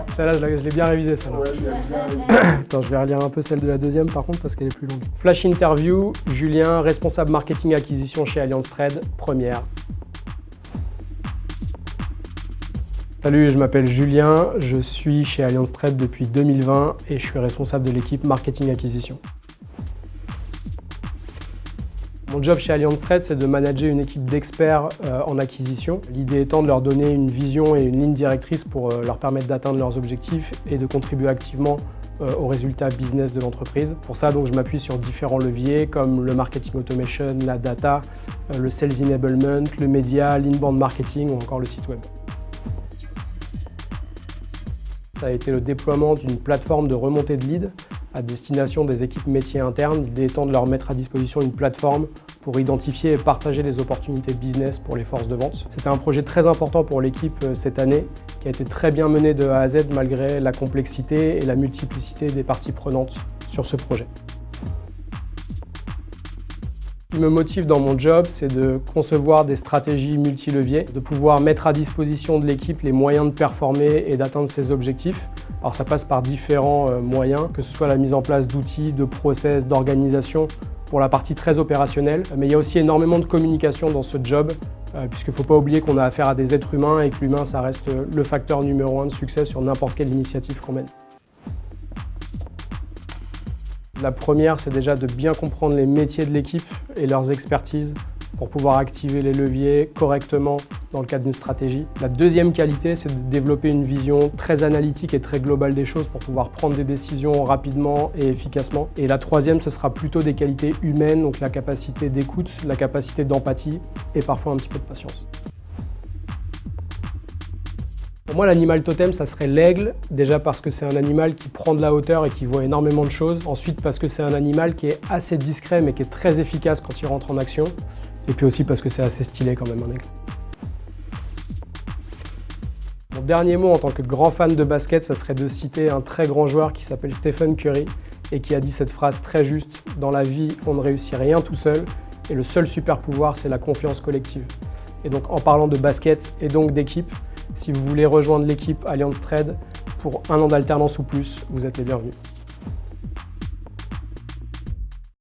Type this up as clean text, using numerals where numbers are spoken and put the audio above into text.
Celle-là, je l'ai bien révisée, celle-là. Ouais, je l'ai bien révisée. Attends, je vais relire un peu celle de la deuxième, par contre, parce qu'elle est plus longue. Flash interview, Julien, responsable marketing acquisition chez Allianz Trade, première. Salut, je m'appelle Julien, je suis chez Allianz Trade depuis 2020 et je suis responsable de l'équipe marketing acquisition. Mon job chez Allianz Trade, c'est de manager une équipe d'experts en acquisition. L'idée étant de leur donner une vision et une ligne directrice pour leur permettre d'atteindre leurs objectifs et de contribuer activement aux résultats business de l'entreprise. Pour ça, donc, je m'appuie sur différents leviers comme le marketing automation, la data, le sales enablement, le média, l'inbound marketing ou encore le site web. Ça a été le déploiement d'une plateforme de remontée de leads à destination des équipes métiers internes. L'idée étant de leur mettre à disposition une plateforme pour identifier et partager les opportunités business pour les forces de vente. C'était un projet très important pour l'équipe cette année, qui a été très bien mené de A à Z malgré la complexité et la multiplicité des parties prenantes sur ce projet. Ce qui me motive dans mon job, c'est de concevoir des stratégies multileviers, de pouvoir mettre à disposition de l'équipe les moyens de performer et d'atteindre ses objectifs. Alors ça passe par différents moyens, que ce soit la mise en place d'outils, de process, d'organisation pour la partie très opérationnelle. Mais il y a aussi énormément de communication dans ce job, puisqu'il ne faut pas oublier qu'on a affaire à des êtres humains et que l'humain, ça reste le facteur numéro 1 de succès sur n'importe quelle initiative qu'on mène. La première, c'est déjà de bien comprendre les métiers de l'équipe et leurs expertises pour pouvoir activer les leviers correctement dans le cadre d'une stratégie. La deuxième qualité, c'est de développer une vision très analytique et très globale des choses pour pouvoir prendre des décisions rapidement et efficacement. Et la troisième, ce sera plutôt des qualités humaines, donc la capacité d'écoute, la capacité d'empathie et parfois un petit peu de patience. Pour moi, l'animal totem, ça serait l'aigle, déjà parce que c'est un animal qui prend de la hauteur et qui voit énormément de choses. Ensuite, parce que c'est un animal qui est assez discret, mais qui est très efficace quand il rentre en action. Et puis aussi parce que c'est assez stylé quand même, un aigle. Mon dernier mot en tant que grand fan de basket, ça serait de citer un très grand joueur qui s'appelle Stephen Curry et qui a dit cette phrase très juste: dans la vie, on ne réussit rien tout seul et le seul super pouvoir, c'est la confiance collective. Et donc, en parlant de basket et donc d'équipe, si vous voulez rejoindre l'équipe Allianz Trade pour 1 an d'alternance ou plus, vous êtes les bienvenus.